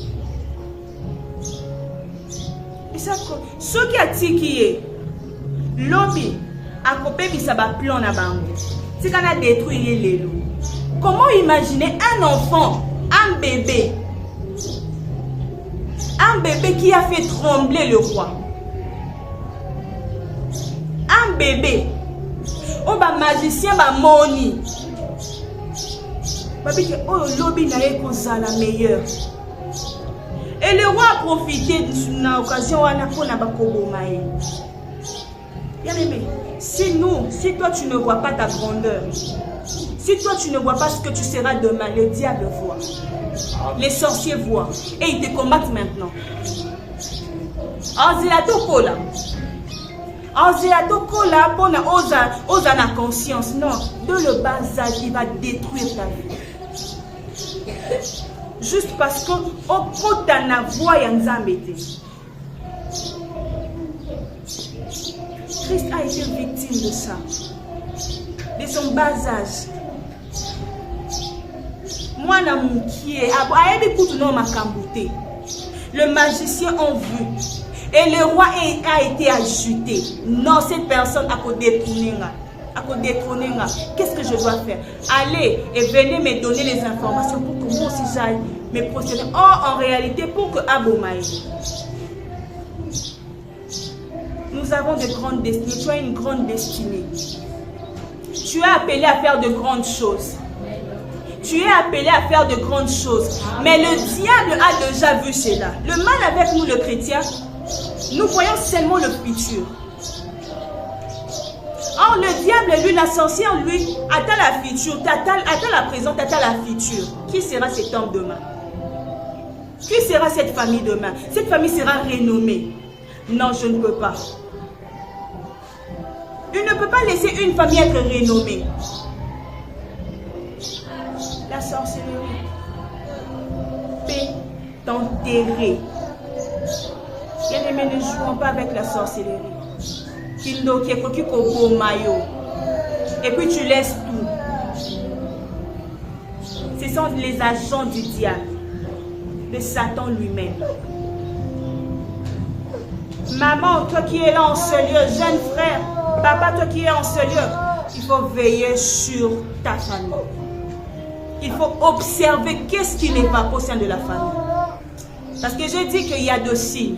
Et ça, ce qui a tiki, lobby, à côté, ça va plan à bande. C'est qu'on a détruit les loups. Comment imaginer un enfant, un bébé qui a fait trembler le roi? Un bébé, oh bah magicien, bah moni. Oh lobby n'a pas la meilleure. Et Et le roi a profité de l'occasion pour bien aimé, si toi tu ne vois pas ta grandeur, si toi tu ne vois pas ce que tu seras demain, le diable voit. Les sorciers voient. Et ils te combattent maintenant. Osa na conscience. Non, de le bas âge, il va détruire ta vie. Juste parce que au na voix Christ a été victime de ça. De son bas âge. Moi, le magicien a vu et le roi a été ajouté. Non, cette personne a détourné. Qu'est-ce que je dois faire? Allez et venez me donner les informations pour que moi aussi j'aille me procéder. En réalité, pour que Abomaï. Nous avons de grandes destinées. Tu as une grande destinée. Tu es appelé à faire de grandes choses. Tu es appelé à faire de grandes choses. Mais le diable a déjà vu cela. Le mal avec nous, le chrétien, nous voyons seulement le futur. Or, le diable, lui, la sorcière, lui, attend la future, attend la présente, attend la future. Qui sera cet homme demain? Qui sera cette famille demain? Cette famille sera renommée. Non, je ne peux pas. Il ne peut pas laisser une famille être renommée. La sorcellerie peut t'enterrer. Bien aimé, ne jouons pas avec la sorcellerie. Et puis tu laisses tout. Ce sont les agents du diable, de Satan lui-même. Maman, toi qui es là en ce lieu, jeune frère, papa, toi qui es en ce lieu, il faut veiller sur ta famille. Il faut observer qu'est-ce qui n'est pas au sein de la famille. Parce que je dis qu'il y a deux signes.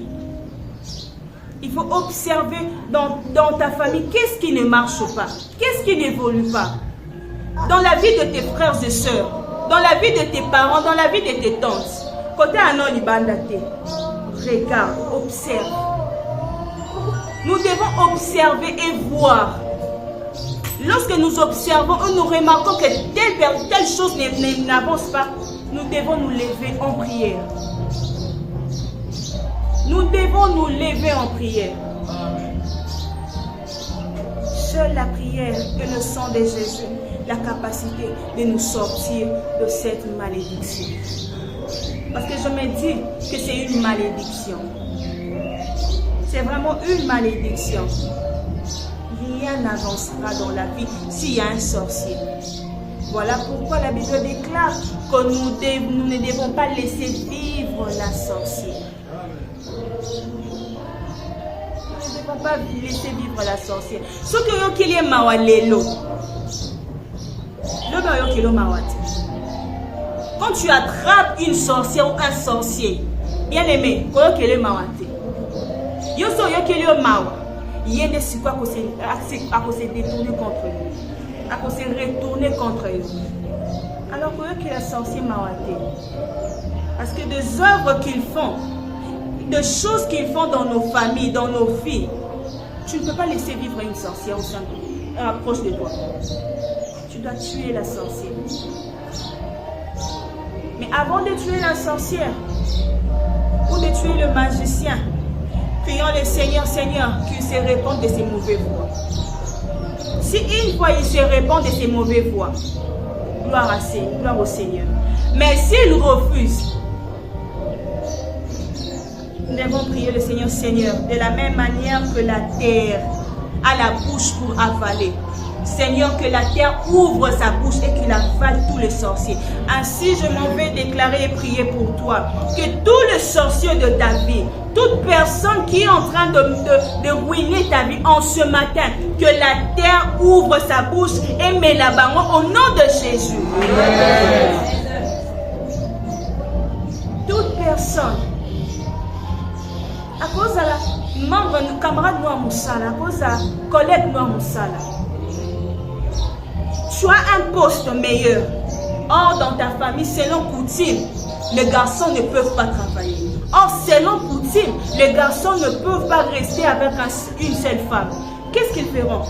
Il faut observer dans ta famille qu'est-ce qui ne marche pas, qu'est-ce qui n'évolue pas. Dans la vie de tes frères et sœurs, dans la vie de tes parents, dans la vie de tes tantes. Côté Anon Libandate, regarde, observe. Nous devons observer et voir. Lorsque nous observons, nous remarquons que telle chose n'avance pas, nous devons nous lever en prière. Nous devons nous lever en prière. Seule la prière et le sang de Jésus, la capacité de nous sortir de cette malédiction. Parce que je me dis que c'est une malédiction. C'est vraiment une malédiction. Rien n'avancera dans la vie s'il y a un sorcier. Voilà pourquoi la Bible déclare que nous ne devons pas laisser vivre la sorcière. Nous ne devons pas laisser vivre la sorcière. Ce que y a mawalelo. Quand tu attrapes une sorcière ou un sorcier, bien aimé, quand tu es mawate. Yo so yo qui est mawa. Il y a des quoi à se détourner contre eux, à se retourner contre eux. Alors pour eux qui est sorcier mawate, parce que des œuvres qu'ils font, des choses qu'ils font dans nos familles, dans nos vies, tu ne peux pas laisser vivre une sorcière au sein proche de toi. Tu dois tuer la sorcière. Mais avant de tuer la sorcière ou de tuer le magicien, prions le Seigneur, qu'il se répande de ses mauvaises voies. Si une fois il se répand de ses mauvaises voies, gloire au Seigneur. Mais s'il refuse, nous devons prier le Seigneur, de la même manière que la terre a la bouche pour avaler. Seigneur, que la terre ouvre sa bouche et qu'il avale tous les sorciers. Ainsi, je m'en vais déclarer et prier pour toi. Que tous les sorciers de ta vie, toute personne qui est en train de ruiner ta vie en ce matin, que la terre ouvre sa bouche et met la banque au nom de Jésus. Amen. Toute personne, à cause de la membre, camarade nous à Moussala, à cause de la collègue nous à Moussala, tu as un poste meilleur. Or, dans ta famille, selon coutume, les garçons ne peuvent pas travailler. Or, selon coutume, les garçons ne peuvent pas rester avec une seule femme. Qu'est-ce qu'ils feront?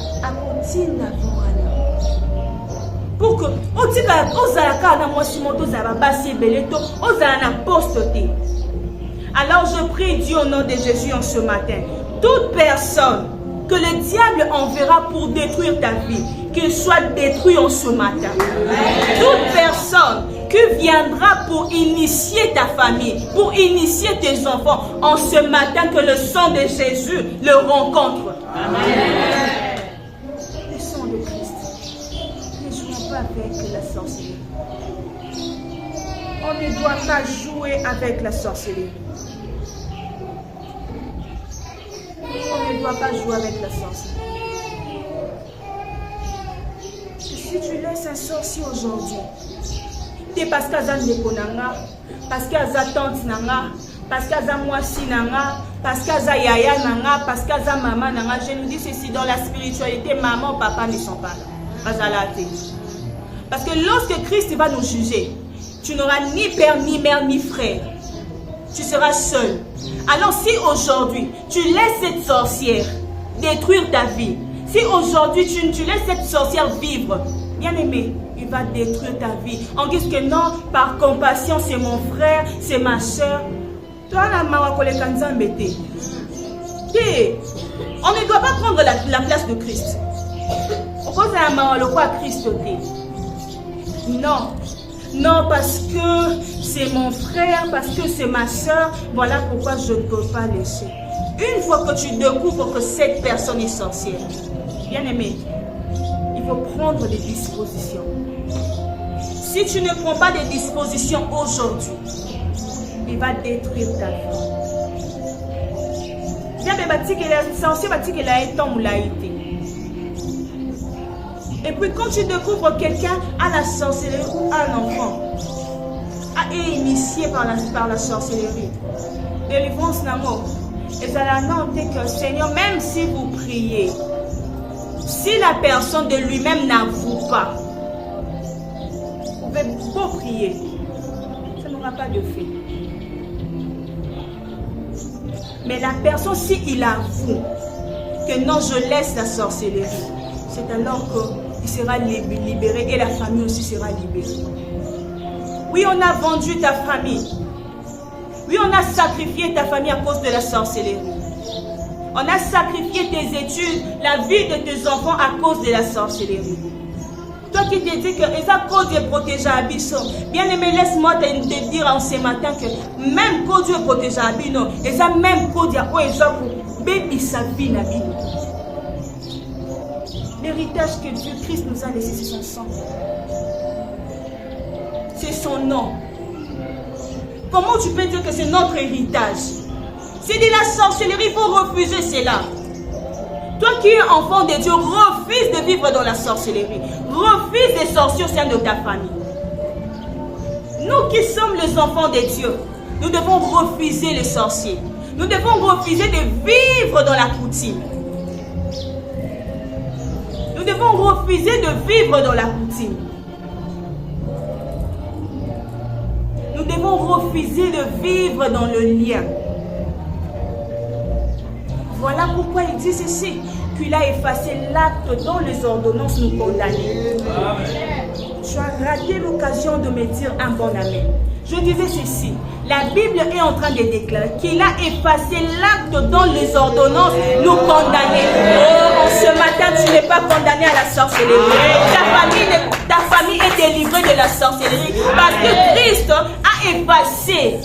Pour que alors je prie Dieu au nom de Jésus en ce matin. Toute personne que le diable enverra pour détruire ta vie, qu'il soit détruit en ce matin. Toute personne qui viendra pour initier ta famille, pour initier tes enfants, en ce matin que le sang de Jésus le rencontre. Amen. Le sang de Christ. Ne jouons pas avec la sorcellerie. On ne doit pas jouer avec la sorcellerie. On ne doit pas jouer avec la sorcellerie. Si tu laisses un sorcier aujourd'hui, c'est parce qu'il y a des konanga, parce qu'il y a des tantes nanga, parce qu'il y a des moissi nanga, parce qu'il y a des yaya nanga, parce qu'il y a des maman nanga. Je nous dis ceci, dans la spiritualité, maman, papa ne sont pas là. Parce que lorsque Christ va nous juger, tu n'auras ni père, ni mère, ni frère. Tu seras seul. Alors si aujourd'hui, tu laisses cette sorcière détruire ta vie, si aujourd'hui tu laisses cette sorcière vivre, bien aimé, il va détruire ta vie. On dit que non, par compassion, c'est mon frère, c'est ma soeur. Toi, la maman, on ne doit pas prendre la place de Christ. On pose la maman, le roi Christ. Non. Non, parce que c'est mon frère, parce que c'est ma soeur. Voilà pourquoi je ne peux pas laisser. Une fois que tu découvres que cette personne est sorcière, bien aimé, il faut prendre des dispositions. Si tu ne prends pas des dispositions aujourd'hui, il va détruire ta vie. Bien, mais sorcier va dire qu'il a été ou l'a été. Et puis quand tu découvres quelqu'un à la sorcellerie ou un enfant est initié par la sorcellerie, délivrance n'amour, et ça la note que Seigneur, même si vous priez, si la personne de lui-même n'avoue pas, vous pouvez beau prier, ça n'aura pas de fait. Mais la personne, s'il avoue que non, je laisse la sorcellerie, c'est alors qu'il sera libéré et la famille aussi sera libérée. Oui, on a vendu ta famille. Oui, on a sacrifié ta famille à cause de la sorcellerie. On a sacrifié tes études, la vie de tes enfants à cause de la sorcellerie. Toi qui te dis que ça cause de protéger Abisso. Bien aimé, laisse-moi te dire en ce matin que même quand Dieu protège Abino, et ça même quand Dieu pour baby sa vie na vie. L'héritage que Dieu Christ nous a laissé, c'est son sang. C'est son nom. Comment tu peux dire que c'est notre héritage? C'est de la sorcellerie, il faut refuser cela. Toi qui es enfant de Dieu, refuse de vivre dans la sorcellerie. Refuse les sorciers au sein de ta famille. Nous qui sommes les enfants de Dieu, nous devons refuser les sorciers. Nous devons refuser de vivre dans la coutume. Nous devons refuser de vivre dans la coutume. Nous devons refuser de vivre dans le lien. Voilà pourquoi il dit ceci, qu'il a effacé l'acte dont les ordonnances nous condamnaient. Tu as raté l'occasion de me dire un bon amen. Je disais ceci, la Bible est en train de déclarer qu'il a effacé l'acte dont les ordonnances nous condamnaient. Oh, ce matin, tu n'es pas condamné à la sorcellerie. Ta famille est délivrée de la sorcellerie parce que Christ a effacé.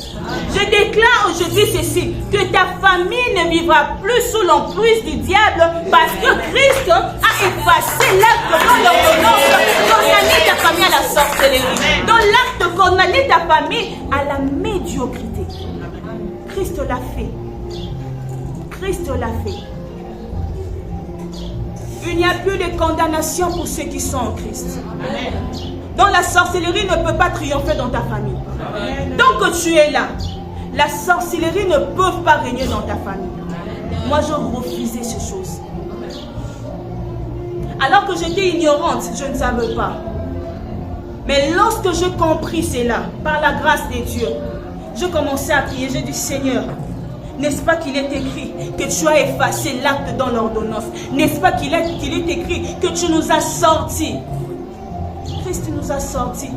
Je déclare aujourd'hui ceci, que ta famille ne vivra plus sous l'emprise du diable parce que Christ a effacé l'acte dont l'ordonnance condamnait ta famille à la sorcellerie. Dans l'acte condamné ta famille à la médiocrité. Christ l'a fait. Christ l'a fait. Il n'y a plus de condamnation pour ceux qui sont en Christ. Donc la sorcellerie ne peut pas triompher dans ta famille. Tant que tu es là, la sorcellerie ne peut pas régner dans ta famille. Moi, je refusais ces choses. Alors que j'étais ignorante, je ne savais pas. Mais lorsque j'ai compris cela, par la grâce de Dieu, je commençais à prier, j'ai dit Seigneur, n'est-ce pas qu'il est écrit que tu as effacé l'acte dans l'ordonnance? N'est-ce pas qu'il est écrit que tu nous as sortis? Christ nous a sortis.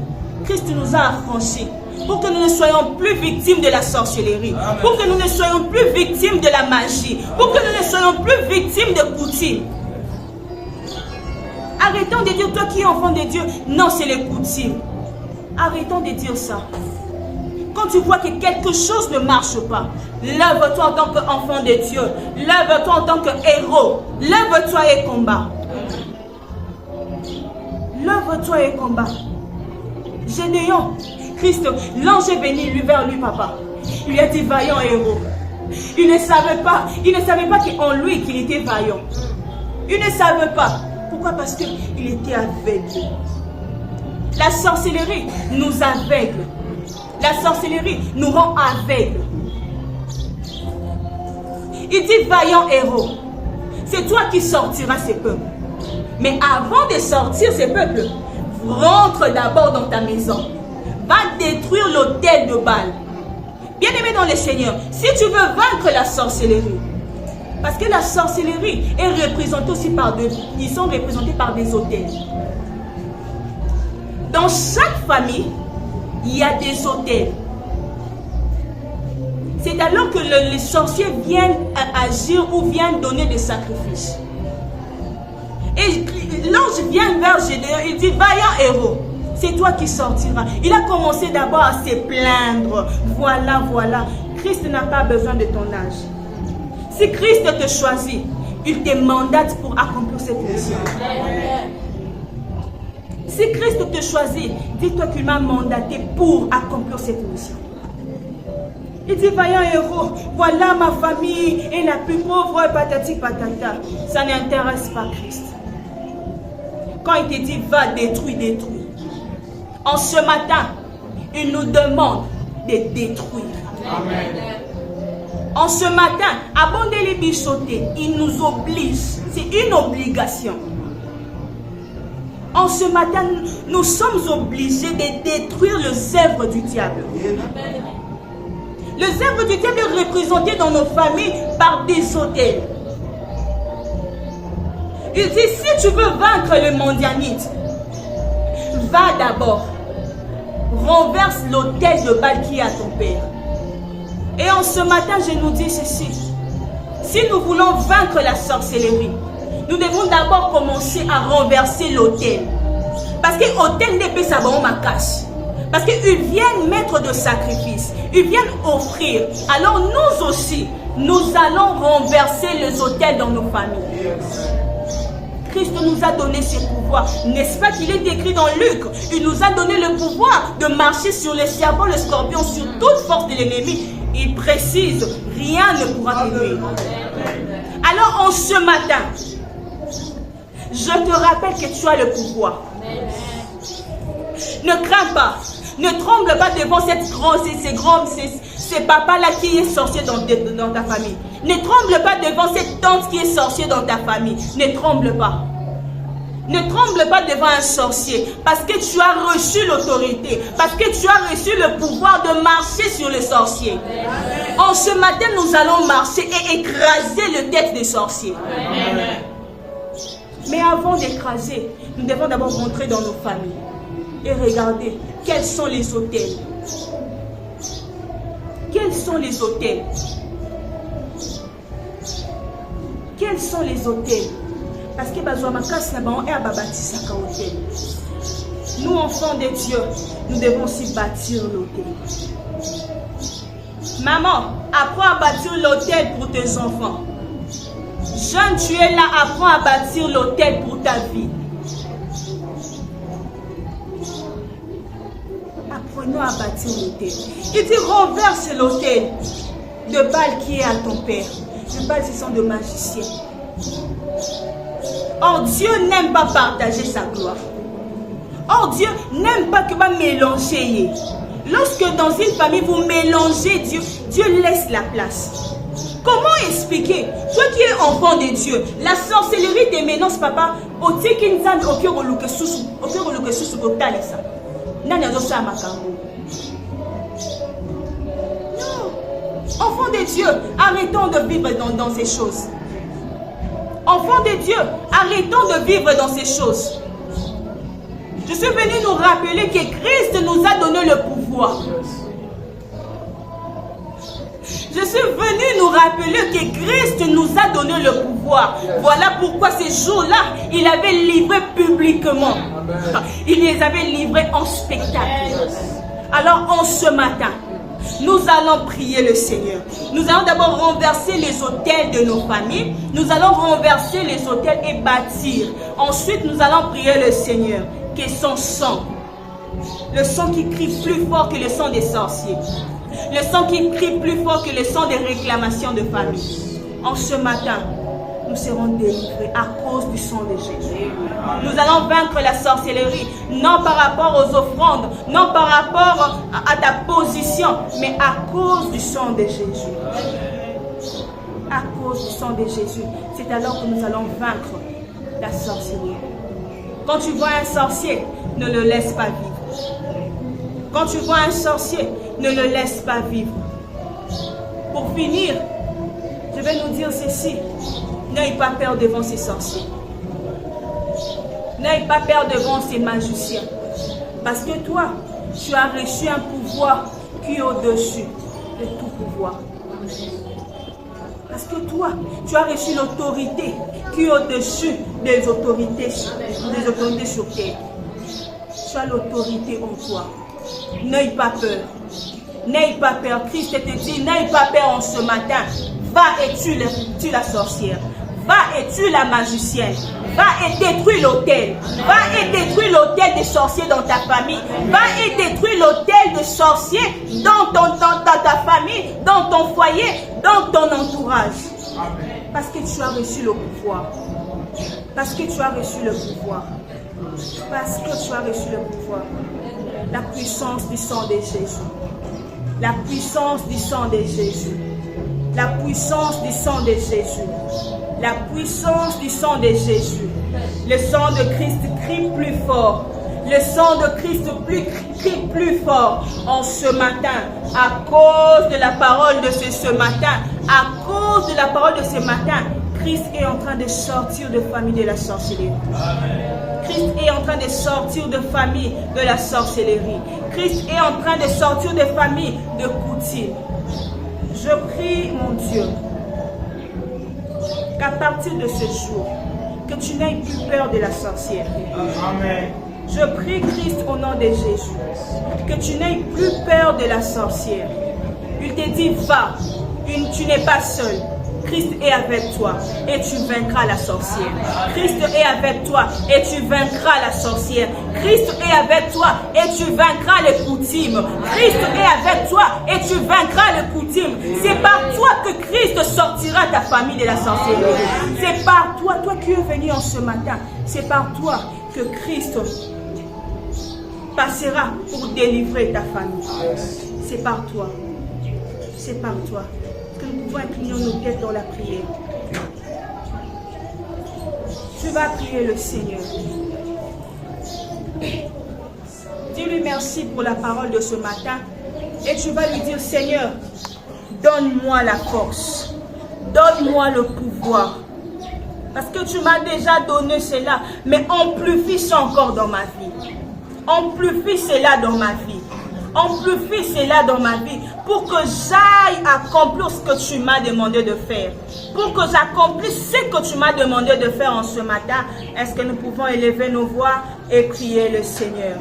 Christ nous a affranchis. Pour que nous ne soyons plus victimes de la sorcellerie. Amen. Pour que nous ne soyons plus victimes de la magie. Pour que nous ne soyons plus victimes de coutumes. Arrêtons de dire, toi qui es enfant de Dieu, non, c'est les coutumes. Arrêtons de dire ça. Quand tu vois que quelque chose ne marche pas, lève-toi en tant qu'enfant de Dieu. Lève-toi en tant que héros. Lève-toi et combat. Lève-toi et combat. Généant, Christ, l'ange est venu vers lui, papa. Il lui a dit, vaillant héros. Il ne savait pas qu'en lui qu'il était vaillant. Il ne savait pas. Pourquoi? Parce qu'il était aveugle. La sorcellerie nous aveugle. La sorcellerie nous rend aveugles. Il dit vaillant héros. C'est toi qui sortiras ces peuples. Mais avant de sortir ces peuples, rentre d'abord dans ta maison. Va détruire l'autel de Baal. Bien-aimé dans le Seigneur, si tu veux vaincre la sorcellerie, parce que la sorcellerie est représentée aussi ils sont représentés par des autels. Dans chaque famille, il y a des autels. C'est alors que les sorciers viennent agir ou viennent donner des sacrifices. Et l'ange vient vers Gédéon, il dit, vaillant héros, c'est toi qui sortiras. Il a commencé d'abord à se plaindre. Voilà. Christ n'a pas besoin de ton âge. Si Christ te choisit, il te mandate pour accomplir cette mission. Si Christ te choisit, dis-toi qu'il m'a mandaté pour accomplir cette mission. Il dit, vaillant héros, voilà ma famille est la plus pauvre, patati patata. Ça n'intéresse pas Christ. Quand il te dit, va, détruire. En ce matin, il nous demande de détruire. Amen. En ce matin, abonder les bichotés, il nous oblige. C'est une obligation. En ce matin, nous sommes obligés de détruire les œuvres du diable. Amen. Les œuvres du diable sont représentées dans nos familles par des autels. Il dit, si tu veux vaincre le mondianite, va d'abord, renverse l'autel de Baal qui est à ton père. Et en ce matin, je nous dis ceci. Si nous voulons vaincre la sorcellerie, nous devons d'abord commencer à renverser l'autel. Parce que l'autel n'est pas ça, ma cache. Parce qu'ils viennent mettre de sacrifices. Ils viennent offrir. Alors nous aussi, nous allons renverser les autels dans nos familles. Christ nous a donné ce pouvoir. N'est-ce pas qu'il est écrit dans Luc? Il nous a donné le pouvoir de marcher sur les serpents, les scorpions, sur toute force de l'ennemi. Il précise, rien ne pourra te nuire. Alors en ce matin, je te rappelle que tu as le pouvoir. Ne crains pas. Ne tremble pas devant ces papas-là qui est sorcier dans ta famille. Ne tremble pas devant cette tante qui est sorcier dans ta famille. Ne tremble pas. Ne tremble pas devant un sorcier parce que tu as reçu l'autorité, parce que tu as reçu le pouvoir de marcher sur les sorciers. En ce matin, nous allons marcher et écraser le tête des sorciers. Mais avant d'écraser, nous devons d'abord rentrer dans nos familles et regarder quels sont les autels. Quels sont les autels? Quels sont les autels? Parce que nous, enfants de Dieu, nous devons aussi bâtir l'autel. Maman, apprends à bâtir l'autel pour tes enfants. Jeune, tu es là, apprends à bâtir l'autel pour ta vie. Apprenons à bâtir l'autel. Il dit renverse l'autel de Baal qui est à ton père. Les Baal, ce sont des magiciens. Or, Dieu n'aime pas partager sa gloire. Or, Dieu n'aime pas que vous mélanger. Lorsque dans une famille, vous mélangez Dieu, Dieu laisse la place. Comment expliquer? Toi qui es enfant de Dieu, la sorcellerie te mélange, papa. Enfants de Dieu, arrêtons de vivre dans ces choses. Enfants de Dieu, arrêtons de vivre dans ces choses. Je suis venu nous rappeler que Christ nous a donné le pouvoir. Je suis venu nous rappeler que Christ nous a donné le pouvoir. Voilà pourquoi ces jours-là, il avait livré publiquement. Il les avait livrés en spectacle. Alors en ce matin, nous allons prier le Seigneur. Nous allons d'abord renverser les autels de nos familles. Nous allons renverser les autels et bâtir. Ensuite, nous allons prier le Seigneur. Que son sang, le sang qui crie plus fort que le sang des sorciers, le sang qui crie plus fort que le sang des réclamations de famille. En ce matin, nous serons délivrés à cause du sang de Jésus. Nous allons vaincre la sorcellerie, non par rapport aux offrandes, non par rapport à ta position, mais à cause du sang de Jésus. À cause du sang de Jésus. C'est alors que nous allons vaincre la sorcellerie. Quand tu vois un sorcier, ne le laisse pas vivre. Quand tu vois un sorcier, ne le laisse pas vivre. Pour finir, je vais nous dire ceci. N'aie pas peur devant ces sorciers. N'aie pas peur devant ces magiciens. Parce que toi, tu as reçu un pouvoir qui est au-dessus de tout pouvoir. Parce que toi, tu as reçu l'autorité qui est au-dessus des autorités sur terre. Tu as l'autorité en toi. N'aie pas peur. N'aie pas peur. Christ te dit, n'aie pas peur en ce matin. Va et tue la sorcière. Va et tue la magicienne. Va et détruis l'autel. Va et détruis l'autel des sorciers dans ta famille. Va et détruis l'autel des sorciers dans ta famille, dans ton foyer, dans ton entourage. Parce que tu as reçu le pouvoir. Parce que tu as reçu le pouvoir. Parce que tu as reçu le pouvoir. La puissance du sang de Jésus. La puissance du sang de Jésus. La puissance du sang de Jésus. La puissance du sang de Jésus. Le sang de Christ crie plus fort. Le sang de Christ crie plus fort en ce matin. À cause de la parole de ce matin. À cause de la parole de ce matin. Christ est en train de sortir de famille de la sorcellerie. Christ est en train de sortir de famille de la sorcellerie. Christ est en train de sortir de famille de coutume. Je prie, mon Dieu, qu'à partir de ce jour, que tu n'aies plus peur de la sorcière. Amen. Je prie, Christ, au nom de Jésus, que tu n'aies plus peur de la sorcière. Il te dit, va, tu n'es pas seul. Christ est avec toi et tu vaincras la sorcière. Christ est avec toi et tu vaincras la sorcière. Christ est avec toi et tu vaincras les coutumes. Christ est avec toi et tu vaincras les coutumes. C'est par toi que Christ sortira ta famille de la sorcellerie. C'est par toi, toi qui es venu en ce matin, c'est par toi que Christ passera pour délivrer ta famille. C'est par toi. C'est par toi. Que nous pouvons incliner nos têtes dans la prière. Tu vas prier le Seigneur. Dis-lui merci pour la parole de ce matin. Et tu vas lui dire, Seigneur, donne-moi la force. Donne-moi le pouvoir. Parce que tu m'as déjà donné cela. Mais amplifie ça encore dans ma vie. Amplifie cela dans ma vie. Amplifie cela dans ma vie pour que j'aille accomplir ce que tu m'as demandé de faire. Pour que j'accomplisse ce que tu m'as demandé de faire en ce matin. Est-ce que nous pouvons élever nos voix et prier le Seigneur?